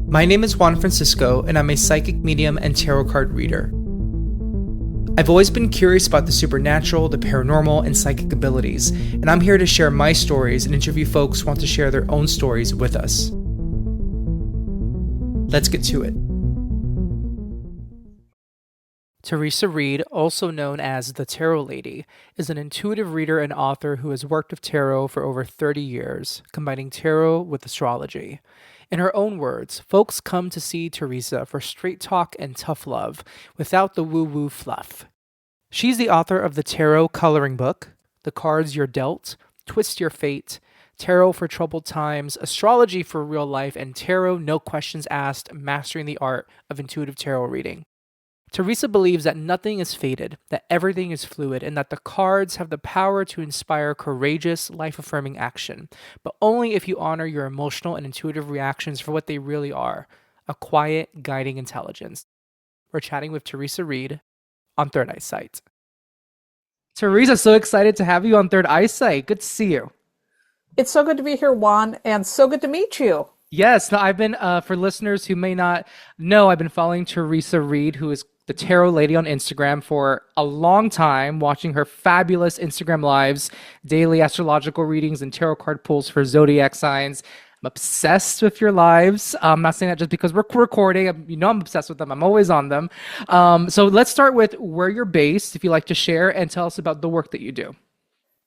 My name is Juan Francisco, and I'm a psychic medium and tarot card reader. I've always been curious about the supernatural, the paranormal, and psychic abilities, and I'm here to share my stories and interview folks who want to share their own stories with us. Let's get to it. Theresa Reed, also known as the Tarot Lady, is an intuitive reader and author who has worked with tarot for over 30 years, combining tarot with astrology. In her own words, folks come to see Theresa for straight talk and tough love, without the woo-woo fluff. She's the author of the Tarot Coloring Book, The Cards You're Dealt, Twist Your Fate, Tarot for Troubled Times, Astrology for Real Life, and Tarot No Questions Asked, Mastering the Art of Intuitive Tarot Reading. Theresa believes that nothing is fated, that everything is fluid, and that the cards have the power to inspire courageous, life-affirming action, but only if you honor your emotional and intuitive reactions for what they really are, a quiet, guiding intelligence. We're chatting with Theresa Reed on Third Eyesight. Theresa, so excited to have you on Third Eyesight. Good to see you. It's so good to be here, Juan, and so good to meet you. Yes, no, I've been, for listeners who may not know, I've been following Theresa Reed, who is the Tarot Lady on Instagram for a long time, watching her fabulous Instagram lives, daily astrological readings, and tarot card pulls for zodiac signs. I'm obsessed with your lives. I'm not saying that just because we're recording. I'm obsessed with them. I'm always on them. So let's start with where you're based, if you'd like to share, and tell us about the work that you do.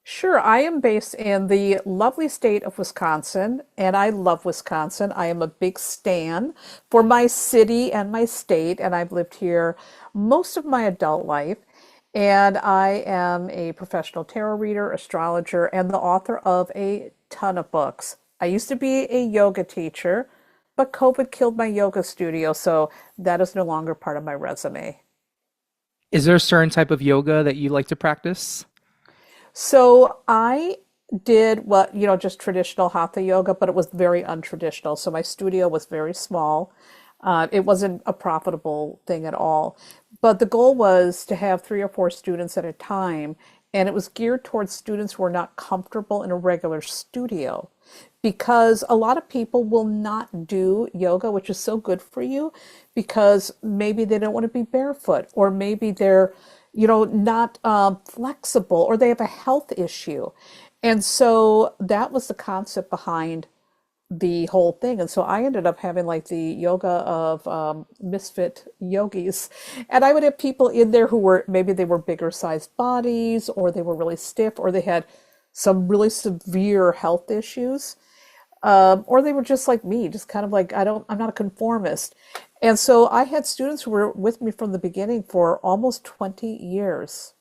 Sure, I am based in the lovely state of Wisconsin, and I love Wisconsin. I am a big stan for my city and my state, and I've lived here most of my adult life. And I am a professional tarot reader, astrologer, and the author of a ton of books. I used to be a yoga teacher, but COVID killed my yoga studio, so that is no longer part of my resume. Is there a certain type of yoga that you like to practice? So I did what, just traditional hatha yoga, but it was very untraditional. So my studio was very small. It wasn't a profitable thing at all. But the goal was to have 3 or 4 students at a time. And it was geared towards students who are not comfortable in a regular studio. Because a lot of people will not do yoga, which is so good for you, because maybe they don't want to be barefoot, or maybe they're not flexible, or they have a health issue. And so that was the concept behind the whole thing. And so I ended up having like the yoga of misfit yogis. And I would have people in there who were, maybe they were bigger sized bodies, or they were really stiff, or they had some really severe health issues. Or they were just like me, just kind of like, I'm not a conformist. And so I had students who were with me from the beginning for almost 20 years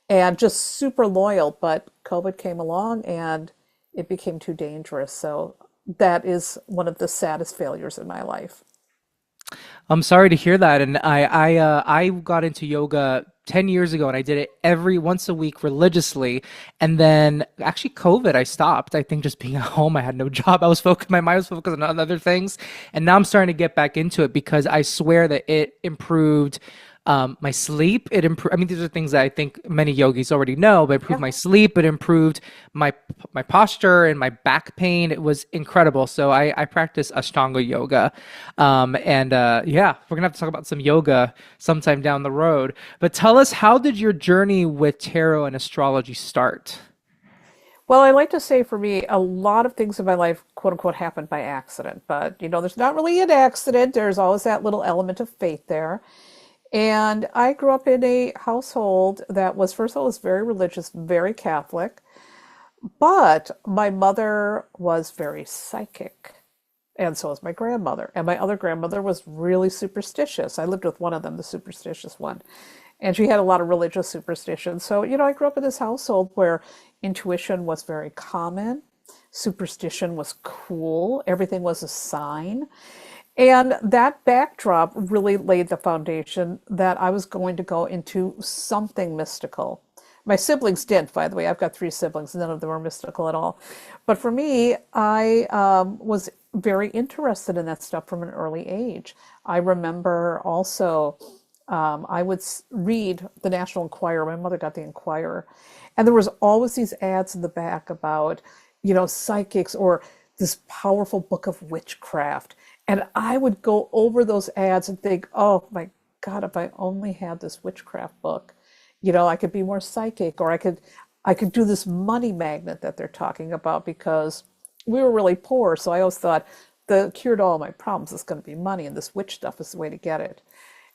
and just super loyal, but COVID came along and it became too dangerous. So that is one of the saddest failures in my life. I'm sorry to hear that. And I got into yoga 10 years ago, and I did it every once a week religiously. And then actually COVID, I stopped. I think just being at home, I had no job. My mind was focused on other things. And now I'm starting to get back into it because I swear that it improved my sleep. It improved. I mean, these are things that I think many yogis already know, but it improved Yeah. my sleep. It improved my posture and my back pain. It was incredible. So I practice Ashtanga yoga, yeah, we're gonna have to talk about some yoga sometime down the road. But tell us, how did your journey with tarot and astrology start? Well, I like to say for me, a lot of things in my life, quote unquote, happened by accident. But, there's not really an accident. There's always that little element of fate there. And I grew up in a household that was, first of all, was very religious, very Catholic, but my mother was very psychic. And so was my grandmother. And my other grandmother was really superstitious. I lived with one of them, the superstitious one. And she had a lot of religious superstitions. So, I grew up in this household where intuition was very common, superstition was cool, everything was a sign. And that backdrop really laid the foundation that I was going to go into something mystical. My siblings didn't, by the way. I've got 3 siblings. None of them are mystical at all. But for me, I was very interested in that stuff from an early age. I remember also I would read the National Enquirer. My mother got the Enquirer. And there was always these ads in the back about, psychics, or this powerful book of witchcraft. And I would go over those ads and think, oh my God, if I only had this witchcraft book, I could be more psychic, or I could do this money magnet that they're talking about, because we were really poor. So I always thought the cure to all my problems is going to be money, and this witch stuff is the way to get it.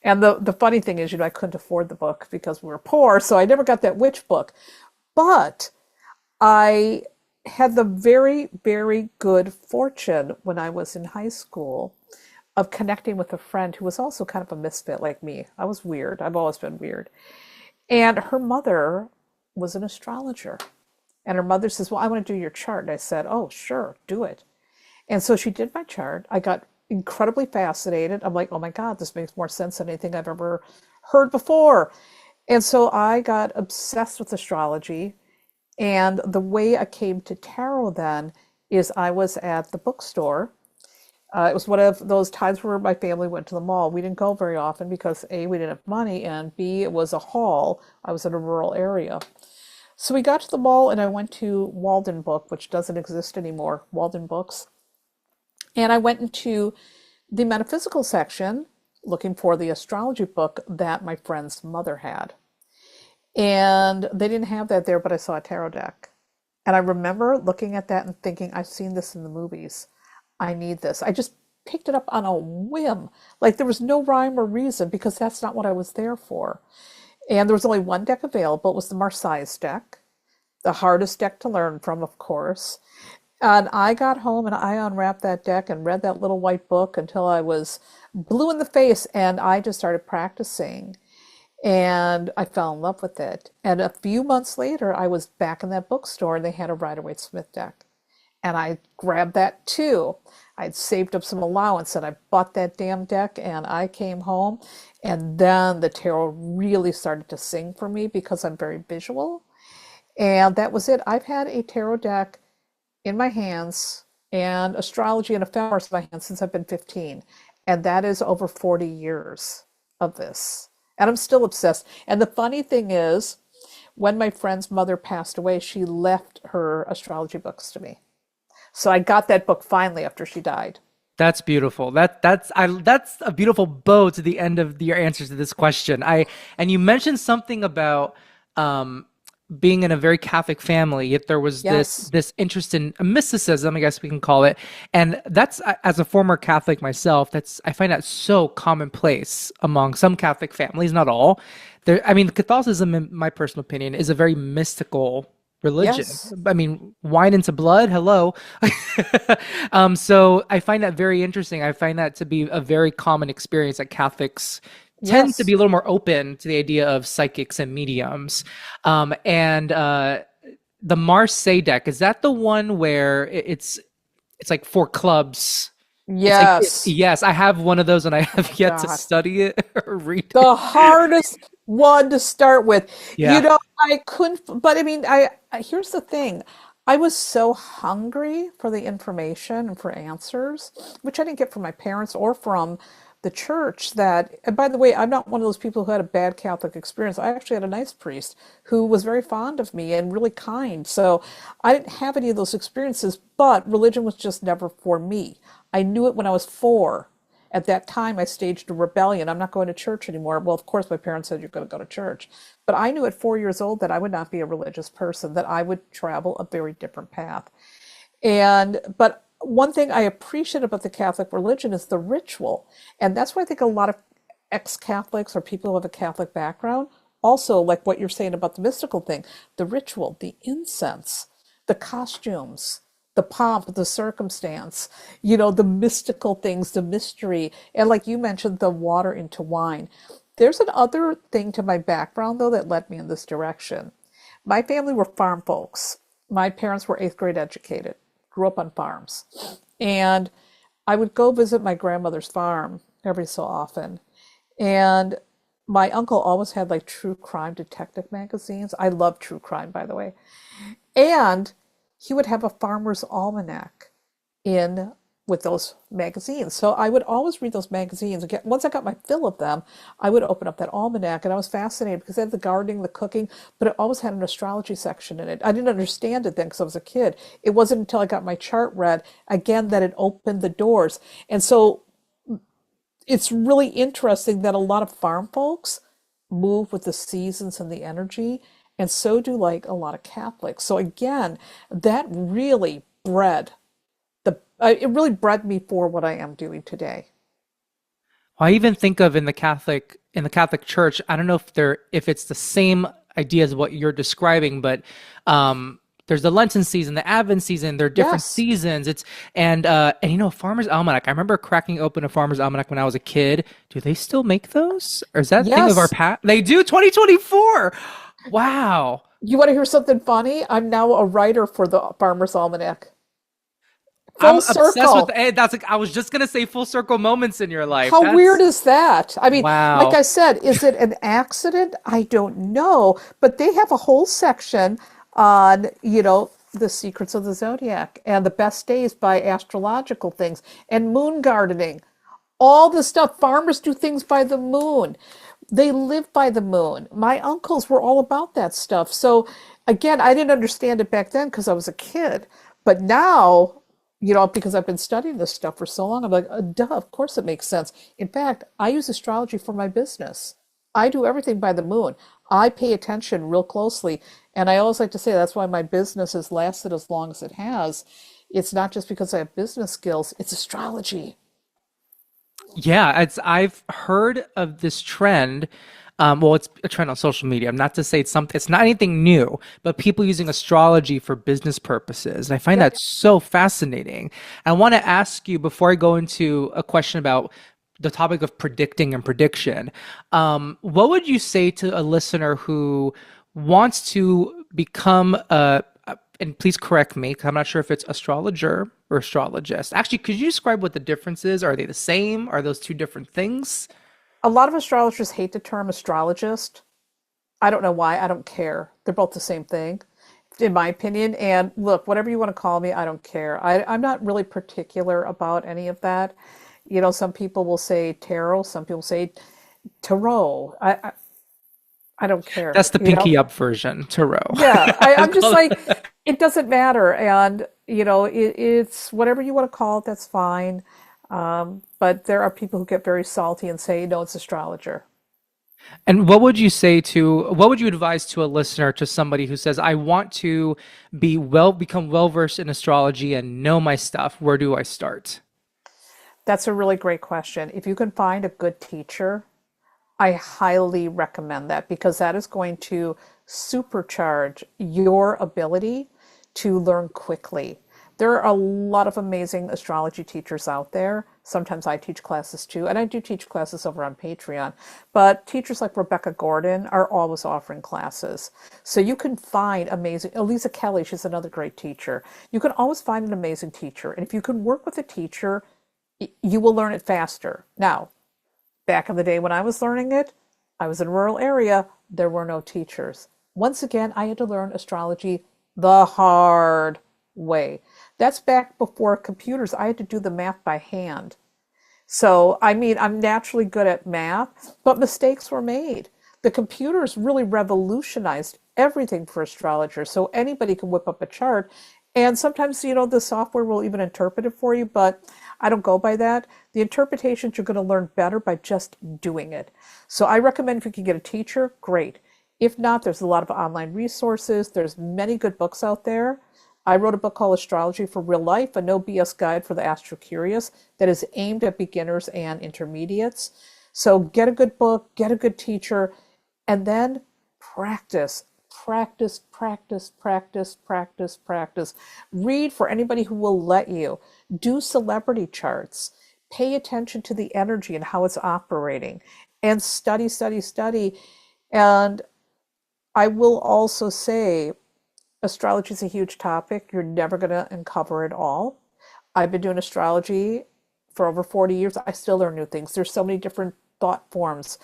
And the funny thing is, I couldn't afford the book because we were poor, so I never got that witch book. But I had the very, very good fortune when I was in high school of connecting with a friend who was also kind of a misfit like me. I was weird. I've always been weird. And her mother was an astrologer. And her mother says, well, I want to do your chart. And I said, oh, sure, do it. And so she did my chart. I got incredibly fascinated. I'm like, oh my God, this makes more sense than anything I've ever heard before. And so I got obsessed with astrology. And the way I came to tarot then is I was at the bookstore. It was one of those times where my family went to the mall. We didn't go very often because A, we didn't have money, and B, it was a haul. I was in a rural area. So we got to the mall, and I went to Walden Book, which doesn't exist anymore, Walden Books. And I went into the metaphysical section looking for the astrology book that my friend's mother had. And they didn't have that there, but I saw a tarot deck. And I remember looking at that and thinking, I've seen this in the movies. I need this. I just picked it up on a whim. Like there was no rhyme or reason, because that's not what I was there for. And there was only one deck available. It was the Marseilles deck, the hardest deck to learn from, of course. And I got home and I unwrapped that deck and read that little white book until I was blue in the face, and I just started practicing. And I fell in love with it. And a few months later, I was back in that bookstore and they had a Rider-Waite-Smith deck. And I grabbed that too. I'd saved up some allowance and I bought that damn deck, and I came home, and then the tarot really started to sing for me because I'm very visual. And that was it. I've had a tarot deck in my hands and astrology and ephemeris in my hands since I've been 15. And that is over 40 years of this. And I'm still obsessed. And the funny thing is, when my friend's mother passed away, she left her astrology books to me. So I got that book finally after she died. That's beautiful. That's a beautiful bow to the end of your answers to this question. And you mentioned something about um being in a very Catholic family, yet there was Yes. this interest in mysticism, I guess we can call it. And that's, as a former Catholic myself, that's I find that so commonplace among some Catholic families, not all. I mean, Catholicism, in my personal opinion, is a very mystical religion. Yes. I mean, wine into blood, hello. So I find that very interesting. I find that to be a very common experience, that Catholics tend to be Yes. a little more open to the idea of psychics and mediums. And the Marseille deck, is that the one where it's like four clubs? It's like Yes. yes, I have one of those and I have yet to God. study it or read it. The hardest one to start with. Yeah. I couldn't, but I mean, here's the thing. I was so hungry for the information and for answers, which I didn't get from my parents or from the church, that, and by the way, I'm not one of those people who had a bad Catholic experience. I actually had a nice priest who was very fond of me and really kind. So I didn't have any of those experiences, but religion was just never for me. I knew it when I was 4. At that time, I staged a rebellion. I'm not going to church anymore. Well, of course, my parents said you're going to go to church. But I knew at 4 years old that I would not be a religious person, that I would travel a very different path. But one thing I appreciate about the Catholic religion is the ritual. And that's why I think a lot of ex-Catholics or people who have a Catholic background also like what you're saying about the mystical thing, the ritual, the incense, the costumes, the pomp, the circumstance, the mystical things, the mystery. And like you mentioned, the water into wine. There's another thing to my background, though, that led me in this direction. My family were farm folks. My parents were eighth grade educated, grew up on farms. And I would go visit my grandmother's farm every so often. And my uncle always had like true crime detective magazines. I love true crime, by the way. And he would have a farmer's almanac in with those magazines. So I would always read those magazines. Again, once I got my fill of them, I would open up that almanac, and I was fascinated because they had the gardening, the cooking, but it always had an astrology section in it. I didn't understand it then because I was a kid. It wasn't until I got my chart read again that it opened the doors. And so it's really interesting that a lot of farm folks move with the seasons and the energy, and so do like a lot of Catholics. So again, that really bred it really bred me for what I am doing today. I even think of in the Catholic Church. I don't know if it's the same idea as what you're describing, but there's the Lenten season, the Advent season. There are different Yes, seasons. It's and you know, Farmer's Almanac. I remember cracking open a Farmer's Almanac when I was a kid. Do they still make those, or is that a thing of our yes. past? They do. 2024. Wow. You want to hear something funny? I'm now a writer for the Farmer's Almanac. I'm Full obsessed with circle. that's like I was just gonna say full circle moments in your life. How weird That's is that? I mean, like wow. I said, is it an accident? I don't know. But they have a whole section on, the secrets of the zodiac and the best days by astrological things and moon gardening. All the stuff. Farmers do things by the moon. They live by the moon. My uncles were all about that stuff. So again, I didn't understand it back then because I was a kid. But now, because I've been studying this stuff for so long, I'm like, duh, of course it makes sense. In fact, I use astrology for my business. I do everything by the moon. I pay attention real closely. And I always like to say that's why my business has lasted as long as it has. It's not just because I have business skills, it's astrology. Yeah, I've heard of this trend. Well, it's a trend on social media. Not to say it's something, it's not anything new, but people using astrology for business purposes. And I find Yep. that so fascinating. I want to ask you before I go into a question about the topic of predicting and prediction. What would you say to a listener who wants to become and please correct me, 'cause I'm not sure if it's astrologer or astrologist. Actually, could you describe what the difference is? Are they the same? Are those two different things? A lot of astrologers hate the term astrologist. I don't know why. I don't care. They're both the same thing, in my opinion. And look, whatever you want to call me, I don't care. I'm not really particular about any of that. Some people will say tarot, some people say tarot. I don't That's care, the pinky up version, tarot. Yeah, I I'm just call like, it- it doesn't matter. And, it's whatever you want to call it, that's fine. But there are people who get very salty and say, no, it's astrologer. And what would you advise to a listener, to somebody who says, I want to become well versed in astrology and know my stuff? Where do I start? That's a really great question. If you can find a good teacher, I highly recommend that because that is going to supercharge your ability to learn quickly. There are a lot of amazing astrology teachers out there. Sometimes I teach classes too, and I do teach classes over on Patreon. But teachers like Rebecca Gordon are always offering classes. So you can find amazing, Elisa Kelly, she's another great teacher. You can always find an amazing teacher. And if you can work with a teacher, you will learn it faster. Now, back in the day when I was learning it, I was in a rural area, there were no teachers. Once again, I had to learn astrology the hard way. That's back before computers. I had to do the math by hand. So, I mean, I'm naturally good at math, but mistakes were made. The computers really revolutionized everything for astrologers. So anybody can whip up a chart. And sometimes, the software will even interpret it for you, but I don't go by that. The interpretations you're going to learn better by just doing it. So I recommend if you can get a teacher, great. If not, there's a lot of online resources. There's many good books out there. I wrote a book called Astrology for Real Life, a no BS guide for the astro curious that is aimed at beginners and intermediates. So get a good book, get a good teacher, and then practice, practice, practice, practice, practice, practice. Read for anybody who will let you. Do celebrity charts. Pay attention to the energy and how it's operating. And study, study, study. And I will also say astrology is a huge topic. You're never going to uncover it all. I've been doing astrology for over 40 years. I still learn new things. There's so many different thought forms,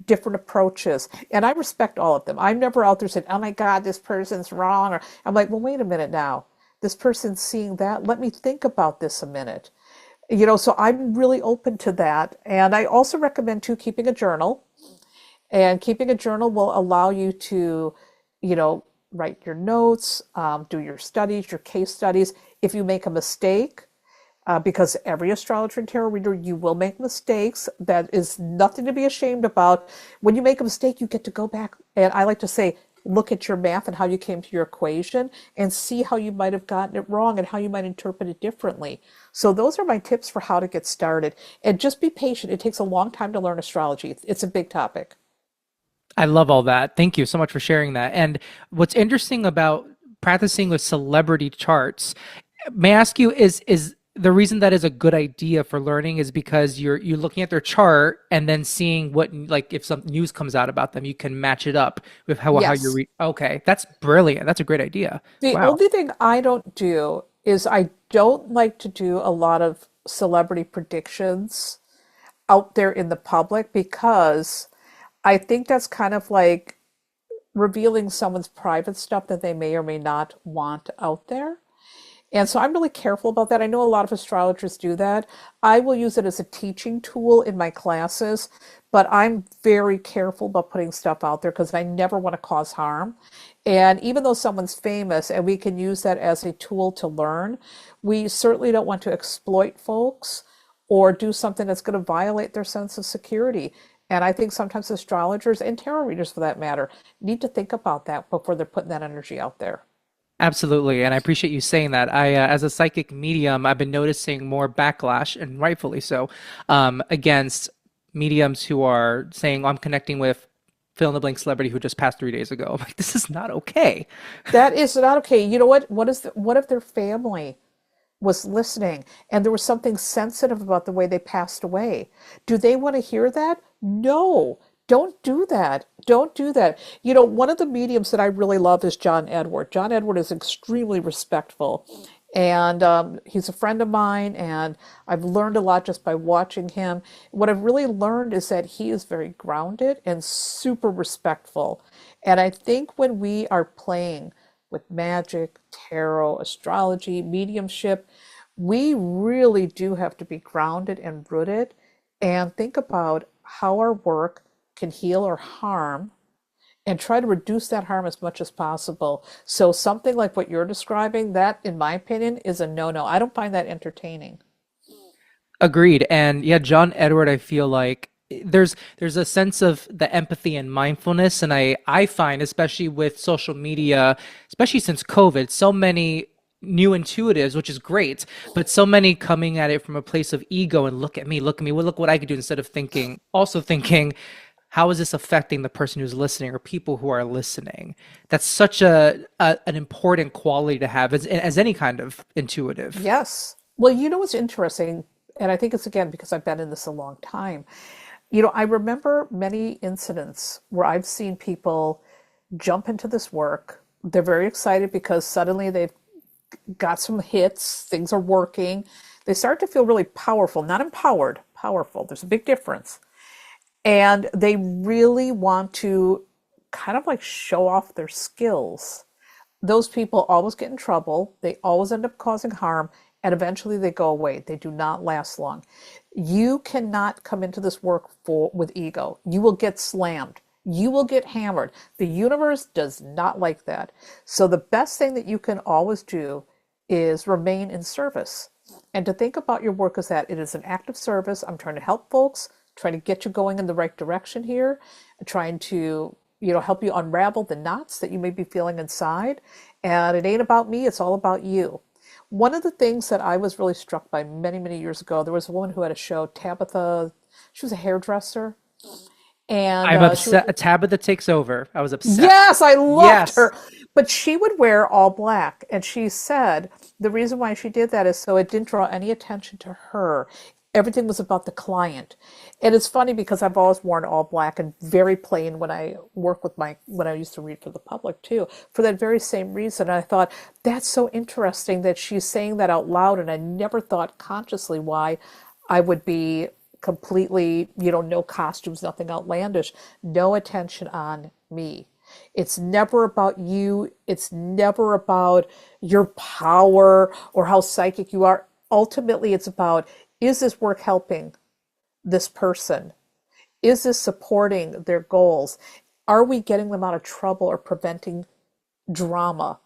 different approaches, and I respect all of them. I'm never out there saying, oh my God, this person's wrong. Or I'm like, well, wait a minute now. This person's seeing that. Let me think about this a minute. So I'm really open to that. And I also recommend too keeping a journal. And keeping a journal will allow you to, you know, write your notes, do your studies, your case studies. If you make a mistake, because every astrologer and tarot reader, you will make mistakes. That is nothing to be ashamed about. When you make a mistake, you get to go back. And I like to say, look at your math and how you came to your equation and see how you might have gotten it wrong and how you might interpret it differently. So, those are my tips for how to get started. And just be patient. It takes a long time to learn astrology, it's a big topic. I love all that. Thank you so much for sharing that. And what's interesting about practicing with celebrity charts, may I ask you, is the reason that is a good idea for learning is because you're looking at their chart and then seeing what, like, if some news comes out about them, you can match it up with how you Yes. read. Okay, that's brilliant. That's a great idea. The Wow. only thing I don't do is I don't like to do a lot of celebrity predictions out there in the public because I think that's kind of like revealing someone's private stuff that they may or may not want out there. And so I'm really careful about that. I know a lot of astrologers do that. I will use it as a teaching tool in my classes, but I'm very careful about putting stuff out there because I never want to cause harm. And even though someone's famous and we can use that as a tool to learn, we certainly don't want to exploit folks or do something that's going to violate their sense of security. And I think sometimes astrologers and tarot readers, for that matter, need to think about that before they're putting that energy out there. Absolutely, and I appreciate you saying that. As a psychic medium, I've been noticing more backlash, and rightfully so, against mediums who are saying, "I'm connecting with fill in the blank celebrity who just passed 3 days ago." I'm like, this is not okay. That is not okay. You know what? What if their family was listening and there was something sensitive about the way they passed away? Do they want to hear that? No. Don't do that. Don't do that. One of the mediums that I really love is John Edward. John Edward is extremely respectful. And he's a friend of mine, and I've learned a lot just by watching him. What I've really learned is that he is very grounded and super respectful. And I think when we are playing with magic, tarot, astrology, mediumship, we really do have to be grounded and rooted and think about how our work can heal or harm and try to reduce that harm as much as possible. So something like what you're describing, that in my opinion is a no-no. I don't find that entertaining. Agreed. And yeah, John Edward, I feel like there's a sense of the empathy and mindfulness, and I find, especially with social media, especially since COVID, so many new intuitives, which is great, but so many coming at it from a place of ego and look at me, well, look what I could do, instead of thinking, how is this affecting the person who's listening or people who are listening? That's such an important quality to have as any kind of intuitive. Yes. Well, you know what's interesting, and I think it's again because I've been in this a long time. I remember many incidents where I've seen people jump into this work. They're very excited because suddenly they've got some hits, things are working. They start to feel really powerful, not empowered, powerful. There's a big difference. And they really want to kind of like show off their skills. Those people always get in trouble. They always end up causing harm, and eventually they go away. They do not last long. You cannot come into this work with ego. You will get slammed. You will get hammered. The universe does not like that. So the best thing that you can always do is remain in service. And to think about your work as that it is an act of service. I'm trying to help folks, trying to get you going in the right direction here, trying to help you unravel the knots that you may be feeling inside. And it ain't about me, it's all about you. One of the things that I was really struck by many, many years ago, there was a woman who had a show, Tabitha, she was a hairdresser, and I'm she was, upset. Tabitha takes over. I was obsessed. yes, I loved Yes. her. But she would wear all black. And she said the reason why she did that is so it didn't draw any attention to her. Everything was about the client. And it's funny because I've always worn all black and very plain when I work with when I used to read for the public too, for that very same reason. And I thought, that's so interesting that she's saying that out loud. And I never thought consciously why I would be completely, no costumes, nothing outlandish, no attention on me. It's never about you. It's never about your power or how psychic you are. ultimately it's about, is this work helping this person? Is this supporting their goals? Are we getting them out of trouble or preventing drama?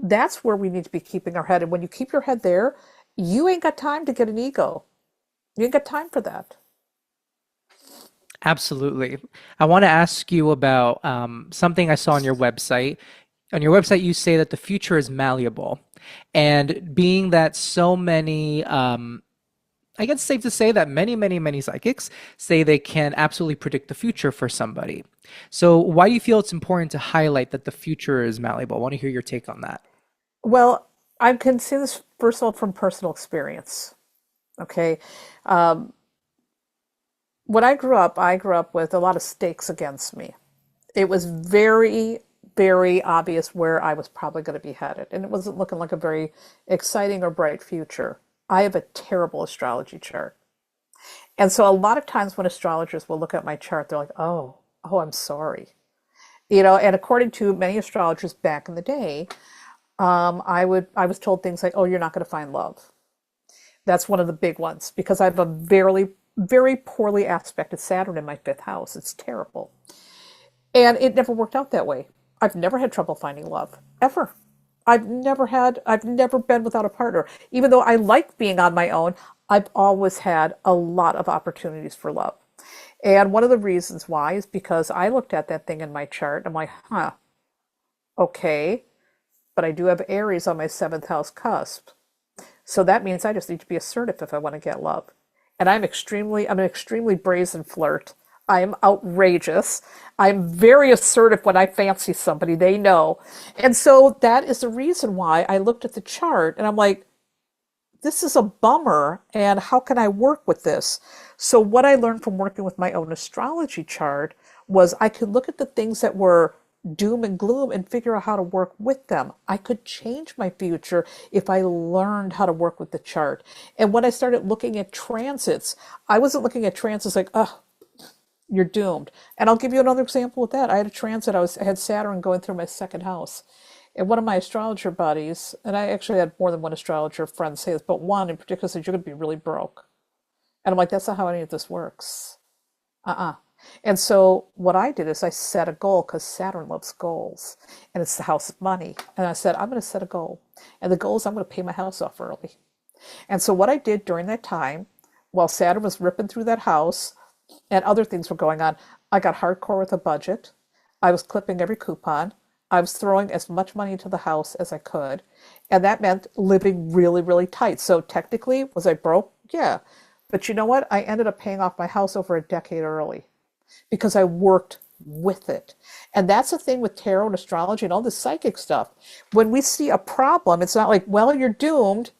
That's where we need to be keeping our head. And when you keep your head there, you ain't got time to get an ego. You ain't got time for that. Absolutely. I want to ask you about something I saw on your website. On your website, you say that the future is malleable. And being that so many, I guess it's safe to say that many psychics say they can absolutely predict the future for somebody. So, why do you feel it's important to highlight that the future is malleable? I want to hear your take on that. Well, I can say this first of all from personal experience. Okay. Um, when I grew up with a lot of stakes against me. It was very, very obvious where I was probably going to be headed, and it wasn't looking like a very exciting or bright future. I have a terrible astrology chart. And so a lot of times when astrologers will look at my chart, they're like, oh, I'm sorry. And according to many astrologers back in the day, I was told things like, oh, you're not going to find love. That's one of the big ones because I have a very, very poorly aspected Saturn in my fifth house. It's terrible. And it never worked out that way. I've never had trouble finding love, ever. I've never been without a partner. Even though I like being on my own, I've always had a lot of opportunities for love. And one of the reasons why is because I looked at that thing in my chart. And I'm like, huh, okay. But I do have Aries on my seventh house cusp. So that means I just need to be assertive if I want to get love. And I'm an extremely brazen flirt. I'm outrageous. I'm very assertive when I fancy somebody, they know. And so that is the reason why I looked at the chart and I'm like, this is a bummer. And how can I work with this? So what I learned from working with my own astrology chart was I could look at the things that were doom and gloom and figure out how to work with them. I could change my future if I learned how to work with the chart. And when I started looking at transits, I wasn't looking at transits like, oh, you're doomed. And I'll give you another example with that. I had a transit, I had Saturn going through my second house. And one of my astrologer buddies, and I actually had more than one astrologer friend say this, but one in particular said, you're going to be really broke. And I'm like, that's not how any of this works. Uh-uh. And so what I did is I set a goal because Saturn loves goals and it's the house of money. And I said, I'm going to set a goal. And the goal is I'm going to pay my house off early. And so what I did during that time, while Saturn was ripping through that house and other things were going on, I got hardcore with a budget. I was clipping every coupon. I was throwing as much money into the house as I could. And that meant living really, really tight. So technically, was I broke? Yeah. But you know what? I ended up paying off my house over a decade early because I worked with it. And that's the thing with tarot and astrology and all this psychic stuff. When we see a problem, it's not like, well, you're doomed.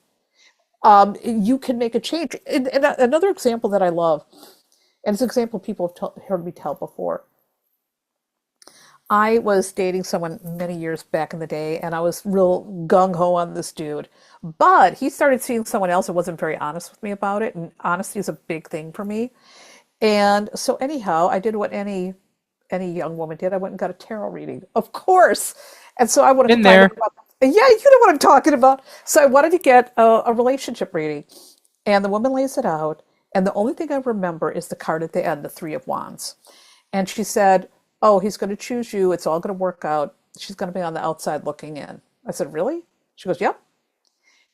You can make a change. And another example that I love, and it's an example people have heard me tell before. I was dating someone many years back in the day, and I was real gung-ho on this dude. But he started seeing someone else and wasn't very honest with me about it, and honesty is a big thing for me. And so anyhow, I did what any young woman did. I went and got a tarot reading, of course. And so I wanted to Been find out there. about, yeah, you know what I'm talking about. So I wanted to get a relationship reading. And the woman lays it out. And the only thing I remember is the card at the end, the Three of Wands. And she said, oh, he's going to choose you. It's all going to work out. She's going to be on the outside looking in. I said, really? She goes, yep.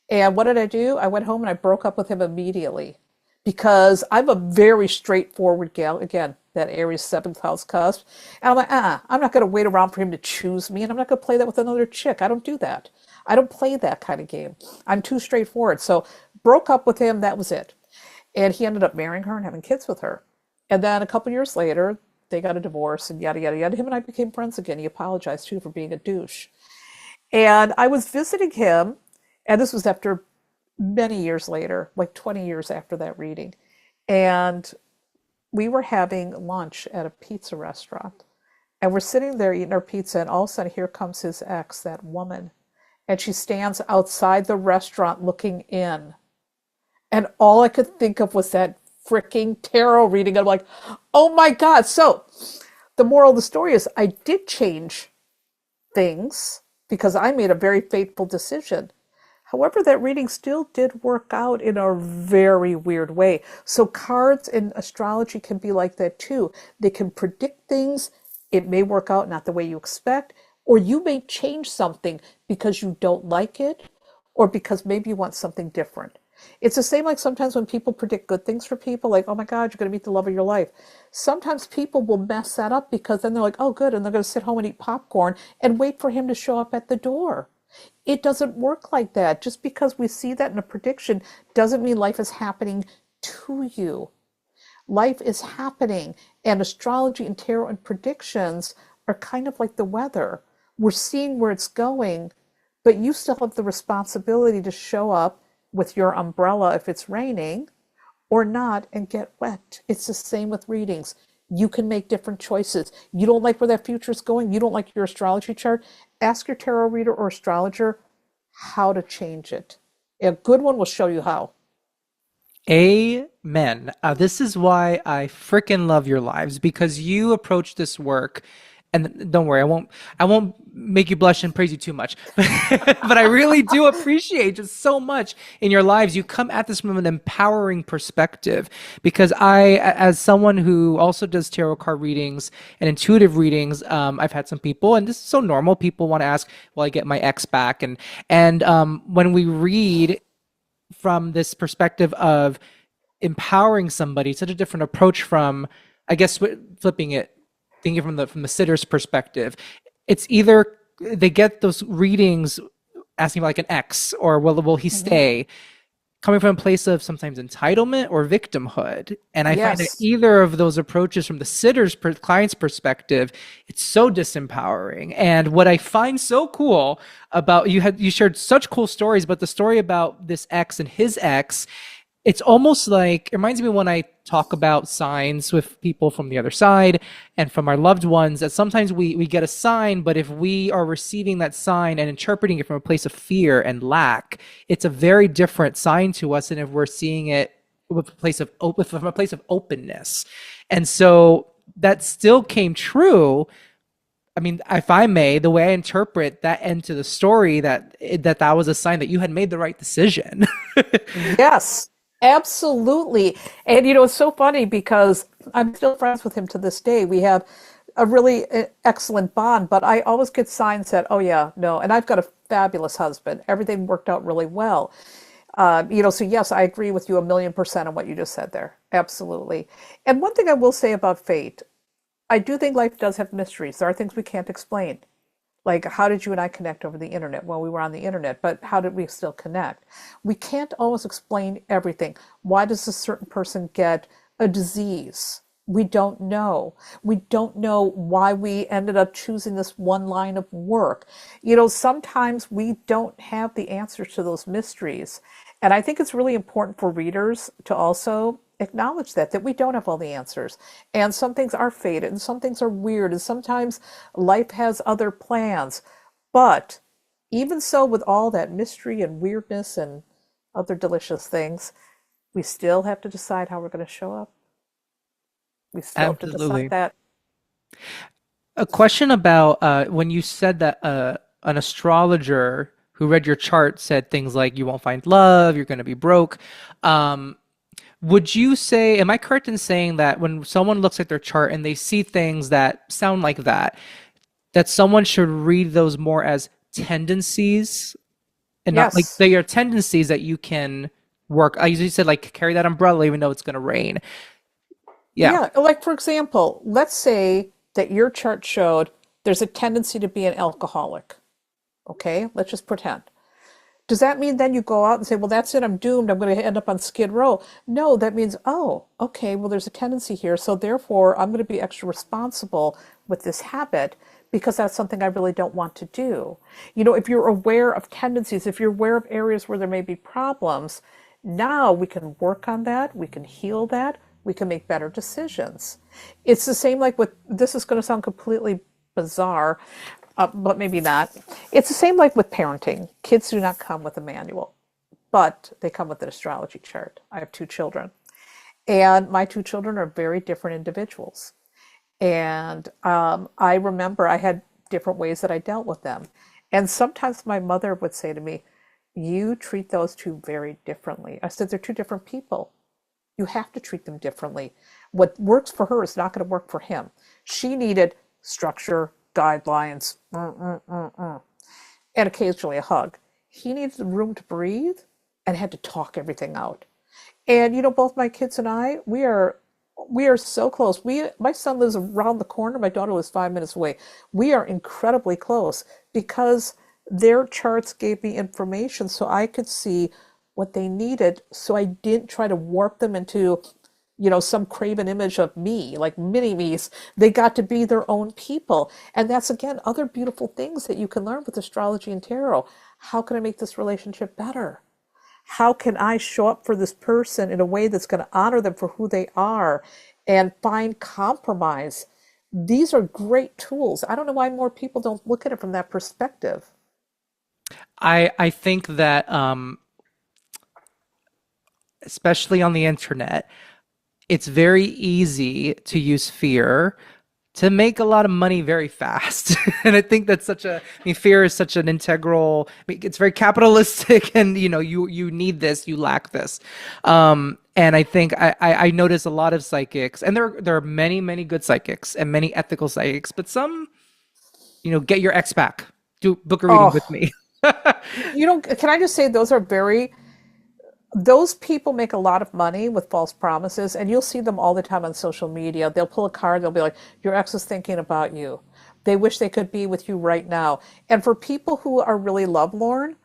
And what did I do? I went home and I broke up with him immediately because I'm a very straightforward gal. Again, that Aries seventh house cusp. And I'm like, I'm not going to wait around for him to choose me. And I'm not going to play that with another chick. I don't do that. I don't play that kind of game. I'm too straightforward. So broke up with him. That was it. And he ended up marrying her and having kids with her. And then a couple years later, they got a divorce and yada, yada, yada. Him and I became friends again. He apologized too for being a douche. And I was visiting him, and this was after many years later, like 20 years after that reading. And we were having lunch at a pizza restaurant. And we're sitting there eating our pizza, and all of a sudden, here comes his ex, that woman. And she stands outside the restaurant looking in. And all I could think of was that freaking tarot reading. I'm like, oh my God. So the moral of the story is I did change things because I made a very fateful decision. However, that reading still did work out in a very weird way. So cards in astrology can be like that too. They can predict things. It may work out not the way you expect, or you may change something because you don't like it, or because maybe you want something different. It's the same like sometimes when people predict good things for people, like, oh my God, you're going to meet the love of your life. Sometimes people will mess that up because then they're like, oh, good. And they're going to sit home and eat popcorn and wait for him to show up at the door. It doesn't work like that. Just because we see that in a prediction doesn't mean life is happening to you. Life is happening, and astrology and tarot and predictions are kind of like the weather. We're seeing where it's going, but you still have the responsibility to show up with your umbrella if it's raining or not and get wet. It's the same with readings. You can make different choices. You don't like where that future is going, you don't like your astrology chart. Ask your tarot reader or astrologer how to change it. A good one will show you how. Amen. This is why I freaking love your lives because you approach this work, and don't worry, I won't make you blush and praise you too much, but I really do appreciate just so much in your lives. You come at this from an empowering perspective because as someone who also does tarot card readings and intuitive readings, I've had some people, and this is so normal. People want to ask, "Will I get my ex back?" And when we read from this perspective of empowering somebody, such a different approach from, I guess, flipping it, thinking from the sitter's perspective. It's either they get those readings asking about like an ex or will he Mm-hmm. stay, coming from a place of sometimes entitlement or victimhood. And I find that Yes. either of those approaches from the client's perspective, it's so disempowering. And what I find so cool about you shared such cool stories, but the story about this ex and his ex, it's almost like it reminds me when I talk about signs with people from the other side and from our loved ones that sometimes we get a sign, but if we are receiving that sign and interpreting it from a place of fear and lack, it's a very different sign to us than if we're seeing it with a place of from a place of openness. And so that still came true. I mean, if I may, the way I interpret that end to the story, that was a sign that you had made the right decision. Yes, absolutely. And it's so funny because I'm still friends with him to this day. We have a really excellent bond, but I always get signs that, oh yeah, no. And I've got a fabulous husband. Everything worked out really well. So yes, I agree with you 1,000,000% on what you just said there. Absolutely. And one thing I will say about fate, I do think life does have mysteries. There are things we can't explain. Like, how did you and I connect over the internet? Well, we were on the internet, but how did we still connect? We can't always explain everything. Why does a certain person get a disease? We don't know. We don't know why we ended up choosing this one line of work. Sometimes we don't have the answers to those mysteries. And I think it's really important for readers to also acknowledge that we don't have all the answers. And some things are fated and some things are weird and sometimes life has other plans. But even so, with all that mystery and weirdness and other delicious things, we still have to decide how we're going to show up. We still have to decide Absolutely. that. A question about when you said that an astrologer who read your chart said things like you won't find love, you're going to be broke. Um, would you say, am I correct in saying that when someone looks at their chart and they see things that sound like that someone should read those more as tendencies and not like Yes. they are tendencies that you can work? I usually said like carry that umbrella even though it's going to rain. Yeah. Yeah. Like, for example, let's say that your chart showed there's a tendency to be an alcoholic. Okay. Let's just pretend. Does that mean then you go out and say, well, that's it, I'm doomed, I'm going to end up on Skid Row? No, that means, oh, okay, well, there's a tendency here, so therefore I'm going to be extra responsible with this habit because that's something I really don't want to do. If you're aware of tendencies, if you're aware of areas where there may be problems, now we can work on that, we can heal that, we can make better decisions. It's the same like with, this is going to sound completely bizarre, but maybe not. It's the same like with parenting. Kids do not come with a manual, but they come with an astrology chart. I have two children, and my two children are very different individuals. And I remember I had different ways that I dealt with them. And sometimes my mother would say to me, You treat those two very differently. I said, they're two different people. You have to treat them differently. What works for her is not going to work for him. She needed structure, guidelines, and occasionally a hug. He needed the room to breathe and had to talk everything out. And both my kids and I, we are so close. My son lives around the corner. My daughter lives 5 minutes away. We are incredibly close because their charts gave me information so I could see what they needed. So I didn't try to warp them into, some craven image of me, like mini me's. They got to be their own people. And that's again other beautiful things that you can learn with astrology and tarot. How can I make this relationship better? How can I show up for this person in a way that's going to honor them for who they are and find compromise? These are great tools. I don't know why more people don't look at it from that perspective. I think that especially on the internet, it's very easy to use fear to make a lot of money very fast. And I think that's fear is such an integral, it's very capitalistic and you need this, you lack this. And I think I notice a lot of psychics, and there are many, many good psychics and many ethical psychics, but some, get your ex back. Do book a reading with Oh, me. can I just say those people make a lot of money with false promises, and you'll see them all the time on social media. They'll pull a card, they'll be like, your ex is thinking about you. They wish they could be with you right now. And for people who are really lovelorn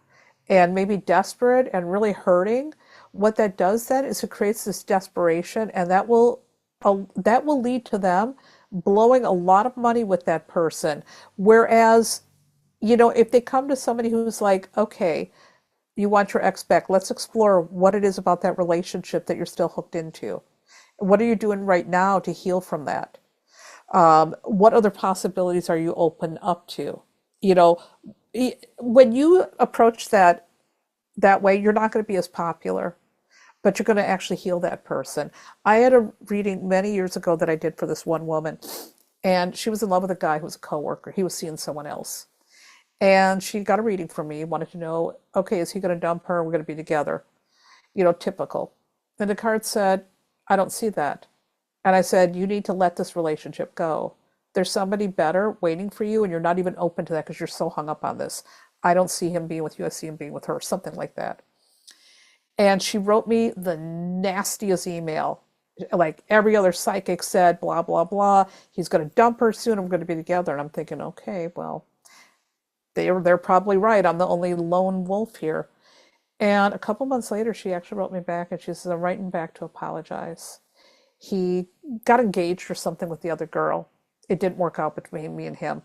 and maybe desperate and really hurting, what that does then is it creates this desperation, and that will lead to them blowing a lot of money with that person. Whereas, if they come to somebody who's like, okay, you want your ex back. Let's explore what it is about that relationship that you're still hooked into. What are you doing right now to heal from that? What other possibilities are you open up to? You know, when you approach that way, you're not going to be as popular, but you're going to actually heal that person. I had a reading many years ago that I did for this one woman, and she was in love with a guy who was a coworker. He was seeing someone else. And she got a reading from me, wanted to know, okay, is he going to dump her? We're going to be together. Typical. And the card said, I don't see that. And I said, you need to let this relationship go. There's somebody better waiting for you, and you're not even open to that because you're so hung up on this. I don't see him being with you. I see him being with her, something like that. And she wrote me the nastiest email. Like every other psychic said, blah, blah, blah. He's going to dump her soon. I'm going to be together. And I'm thinking, okay, well, they're probably right. I'm the only lone wolf here. And a couple months later, she actually wrote me back and she says, I'm writing back to apologize. He got engaged or something with the other girl. It didn't work out between me and him.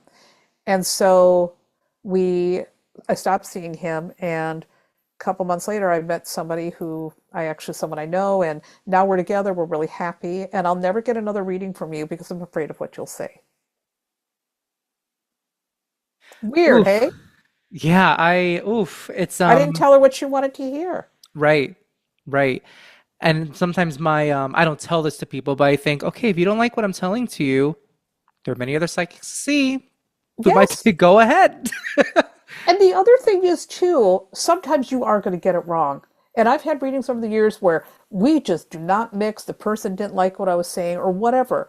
And so I stopped seeing him. And a couple months later, I met someone I know, and now we're together. We're really happy. And I'll never get another reading from you because I'm afraid of what you'll say. Weird, Oof. hey? Yeah, it's I didn't tell her what she wanted to hear. right. Right. And sometimes I don't tell this to people, but I think, okay, if you don't like what I'm telling to you, there are many other psychics to see. We might Yes. say, go ahead. And the other thing is, too, sometimes you are going to get it wrong. And I've had readings over the years where we just do not mix. The person didn't like what I was saying or whatever.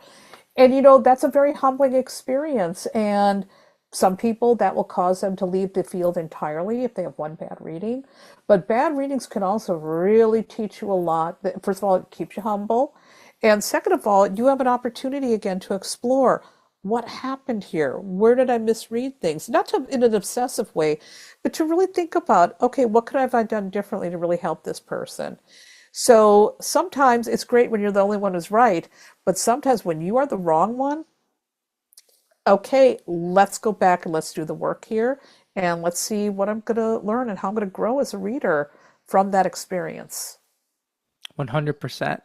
And, that's a very humbling experience. And some people, that will cause them to leave the field entirely if they have one bad reading. But bad readings can also really teach you a lot. First of all, it keeps you humble. And second of all, you have an opportunity again to explore what happened here. Where did I misread things? Not in an obsessive way, but to really think about, okay, what could have I done differently to really help this person? So sometimes it's great when you're the only one who's right, but sometimes when you are the wrong one, okay, let's go back and let's do the work here and let's see what I'm going to learn and how I'm going to grow as a reader from that experience. 100%.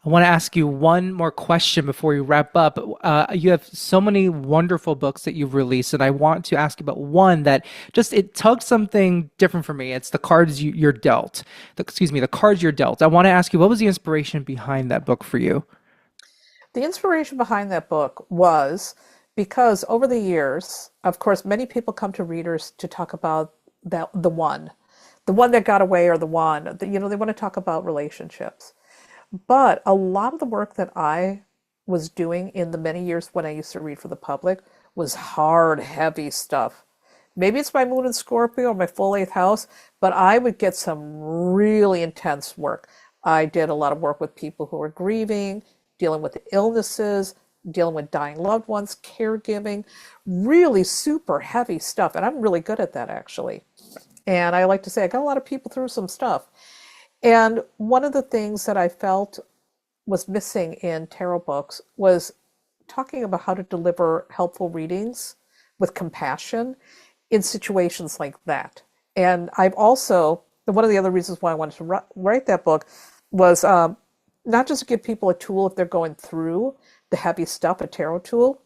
I want to ask you one more question before we wrap up. You have so many wonderful books that you've released, and I want to ask you about one that just it tugged something different for me. It's the cards you're dealt. The cards you're dealt. I want to ask you, what was the inspiration behind that book for you? The inspiration behind that book was because over the years, of course, many people come to readers to talk about the the one that got away or the one that, they want to talk about relationships. But a lot of the work that I was doing in the many years when I used to read for the public was hard, heavy stuff. Maybe it's my moon in Scorpio or my full eighth house, but I would get some really intense work. I did a lot of work with people who were grieving, dealing with illnesses, dealing with dying loved ones, caregiving, really super heavy stuff. And I'm really good at that, actually. And I like to say I got a lot of people through some stuff. And one of the things that I felt was missing in tarot books was talking about how to deliver helpful readings with compassion in situations like that. And I've also, one of the other reasons why I wanted to write that book was not just to give people a tool if they're going through the heavy stuff, a tarot tool,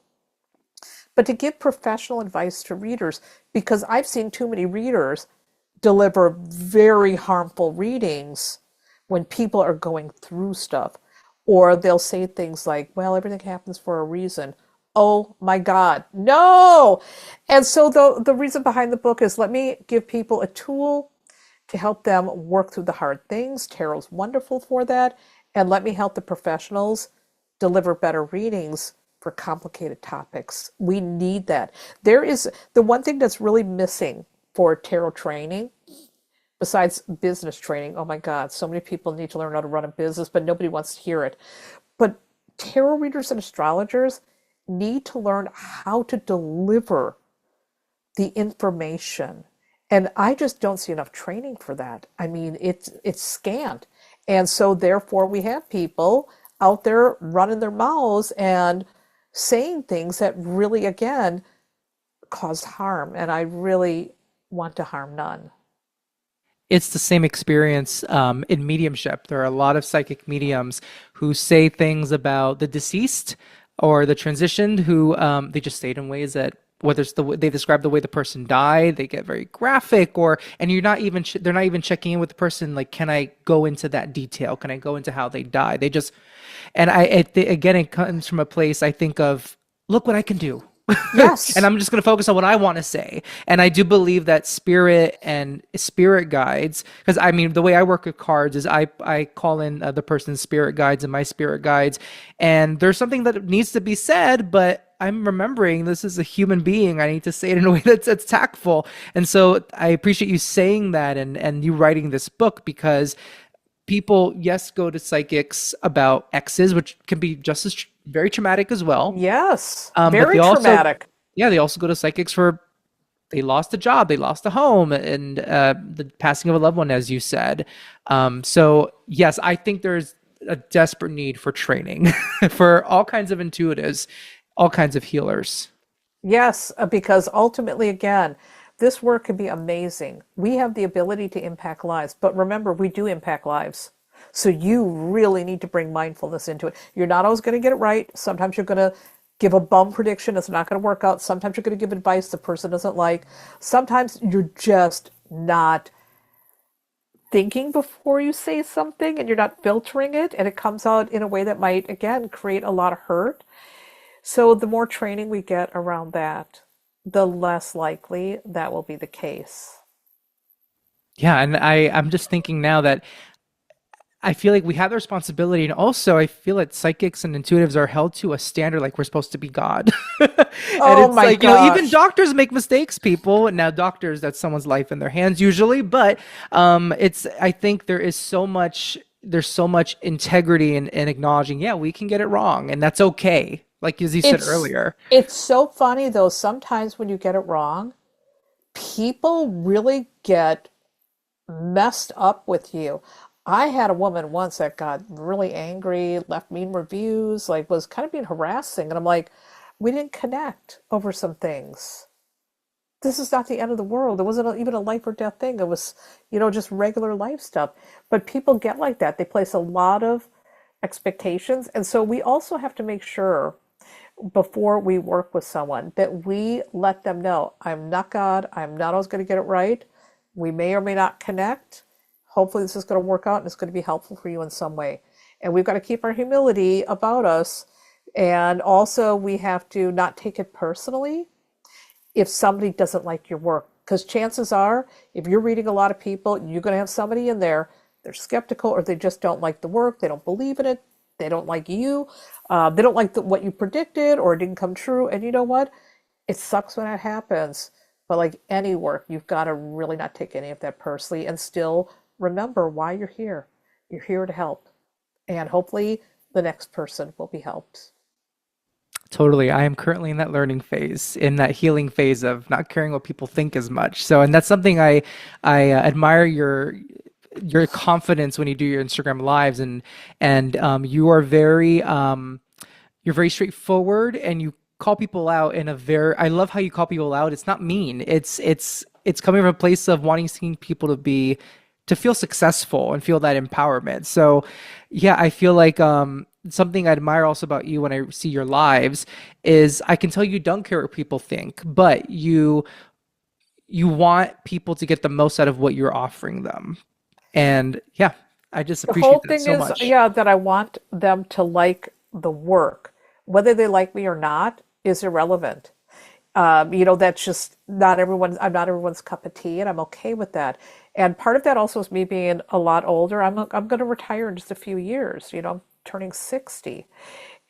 but to give professional advice to readers, because I've seen too many readers deliver very harmful readings when people are going through stuff. Or they'll say things like, well, everything happens for a reason. Oh my God, no! And so the reason behind the book is let me give people a tool to help them work through the hard things. Tarot's wonderful for that. And let me help the professionals deliver better readings for complicated topics. We need that. There is the one thing that's really missing for tarot training, besides business training. Oh my God, so many people need to learn how to run a business, but nobody wants to hear it. But tarot readers and astrologers need to learn how to deliver the information. And I just don't see enough training for that. I mean, it's scant. And so therefore we have people out there running their mouths and saying things that really, again, cause harm. And I really want to harm none. It's the same experience in mediumship. There are a lot of psychic mediums who say things about the deceased or the transitioned who they just say it in ways that whether it's the way they describe the way the person died, they get very graphic, or and you're not even they're not even checking in with the person like, can I go into that detail? Can I go into how they die? They just and again, it comes from a place I think of, look what I can do. And Yes. I'm just going to focus on what I want to say. And I do believe that spirit and spirit guides, because I mean, the way I work with cards is I call in the person's spirit guides and my spirit guides. And there's something that needs to be said, but I'm remembering this is a human being. I need to say it in a way that's tactful. And so I appreciate you saying that and you writing this book because people, yes, go to psychics about exes, which can be just as very traumatic as well. Yes. But Very traumatic. they also go to psychics for they lost a job, they lost a home, and the passing of a loved one, as you said. So yes, I think there's a desperate need for training for all kinds of intuitives, all kinds of healers. Yes, because ultimately, again, this work can be amazing. We have the ability to impact lives, but remember, we do impact lives. So you really need to bring mindfulness into it. You're not always going to get it right. Sometimes you're going to give a bum prediction. It's not going to work out. Sometimes you're going to give advice the person doesn't like. Sometimes you're just not thinking before you say something and you're not filtering it, and it comes out in a way that might, again, create a lot of hurt. So the more training we get around that, the less likely that will be the case. Yeah, and I'm just thinking now that I feel like we have the responsibility, and also I feel that psychics and intuitives are held to a standard like we're supposed to be God. And Oh it's my like, even gosh. doctors make mistakes, people. Now, doctors, that's someone's life in their hands usually, but it's I think there's so much integrity in acknowledging, yeah, we can get it wrong, and that's okay. Like as you said It's earlier. it's so funny though, sometimes when you get it wrong, people really get messed up with you. I had a woman once that got really angry, left mean reviews, like was kind of being harassing, and I'm like, we didn't connect over some things. This is not the end of the world. It wasn't even a life or death thing. It was, just regular life stuff. But people get like that. They place a lot of expectations. And so we also have to make sure before we work with someone that we let them know, I'm not God. I'm not always going to get it right. We may or may not connect. Hopefully, this is going to work out and it's going to be helpful for you in some way. And we've got to keep our humility about us. And also, we have to not take it personally if somebody doesn't like your work. Because chances are, if you're reading a lot of people, you're going to have somebody in there, they're skeptical or they just don't like the work, they don't believe in it, they don't like you, they don't like what you predicted or it didn't come true. And you know what? It sucks when that happens. But like any work, you've got to really not take any of that personally and still remember why you're here. You're here to help. And hopefully the next person will be helped. Totally. I am currently in that learning phase, in that healing phase of not caring what people think as much. So, and that's something I admire your confidence when you do your Instagram lives, and you are very you're very straightforward, and you call people out in a very, I love how you call people out. It's not mean. It's coming from a place of wanting seeing people to feel successful and feel that empowerment. So yeah, I feel like something I admire also about you when I see your lives is I can tell you don't care what people think, but you want people to get the most out of what you're offering them. And yeah, I just The appreciate whole that thing so is, much. yeah, that I want them to like the work. Whether they like me or not is irrelevant. That's just not everyone. I'm not everyone's cup of tea, and I'm okay with that. And part of that also is me being a lot older. I'm going to retire in just a few years. I'm turning 60,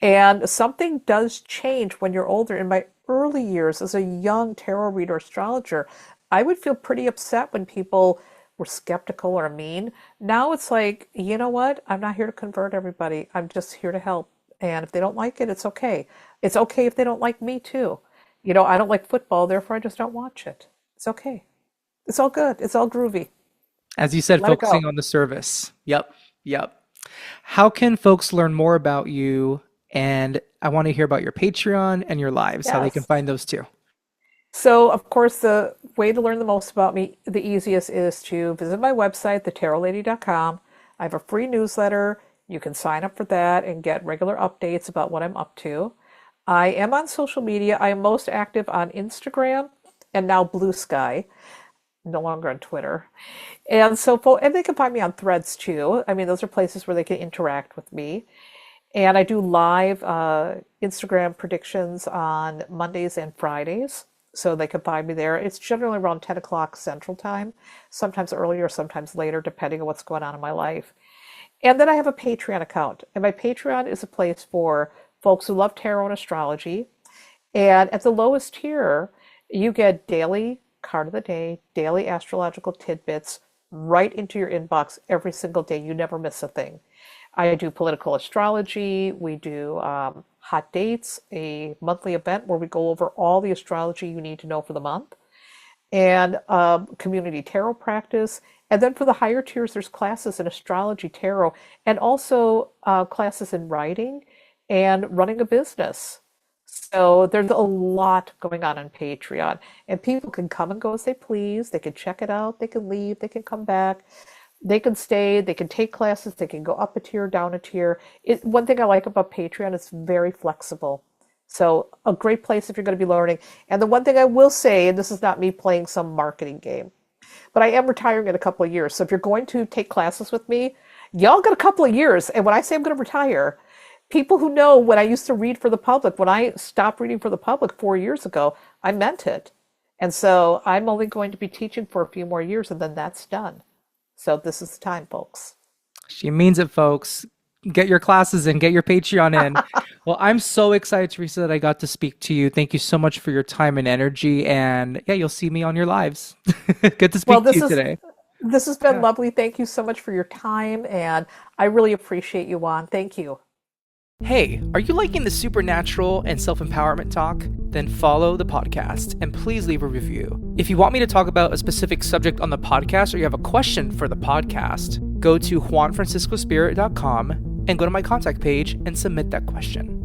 and something does change when you're older. In my early years as a young tarot reader astrologer, I would feel pretty upset when people were skeptical or mean. Now it's like, you know what? I'm not here to convert everybody. I'm just here to help. And if they don't like it, it's okay. It's okay if they don't like me too. I don't like football, therefore I just don't watch it. It's okay. It's all good. It's all groovy. As you said, Let it focusing go. on the service. Yep. Yep. How can folks learn more about you? And I want to hear about your Patreon and your lives, how they can Yes. find those too. So, of course, the way to learn the most about me, the easiest is to visit my website, thetarotlady.com. I have a free newsletter. You can sign up for that and get regular updates about what I'm up to. I am on social media. I am most active on Instagram and now Blue Sky, no longer on Twitter. And they can find me on Threads too. I mean, those are places where they can interact with me. And I do live Instagram predictions on Mondays and Fridays. So they can find me there. It's generally around 10 o'clock Central Time, sometimes earlier, sometimes later, depending on what's going on in my life. And then I have a Patreon account. And my Patreon is a place for folks who love tarot and astrology. And at the lowest tier, you get daily card of the day, daily astrological tidbits right into your inbox every single day. You never miss a thing. I do political astrology. We do hot dates, a monthly event where we go over all the astrology you need to know for the month, and community tarot practice. And then for the higher tiers, there's classes in astrology, tarot, and also classes in writing and running a business. So there's a lot going on Patreon, and people can come and go as they please. They can check it out, they can leave, they can come back, they can stay, they can take classes, they can go up a tier, down a tier. One thing I like about Patreon is very flexible. So a great place if you're going to be learning. And the one thing I will say, and this is not me playing some marketing game, but I am retiring in a couple of years. So if you're going to take classes with me, y'all got a couple of years. And when I say I'm going to retire, people who know when I used to read for the public, when I stopped reading for the public 4 years ago, I meant it. And so I'm only going to be teaching for a few more years and then that's done. So this is the time, folks. She means it, folks. Get your classes in, get your Patreon in. Well, I'm so excited, Teresa, that I got to speak to you. Thank you so much for your time and energy. And yeah, you'll see me on your lives. Good to Well, speak to you today. this has been Yeah. lovely. Thank you so much for your time, and I really appreciate you on. Thank you. Hey, are you liking the supernatural and self empowerment talk? Then follow the podcast and please leave a review. If you want me to talk about a specific subject on the podcast or you have a question for the podcast, go to juanfranciscospirit.com and go to my contact page and submit that question.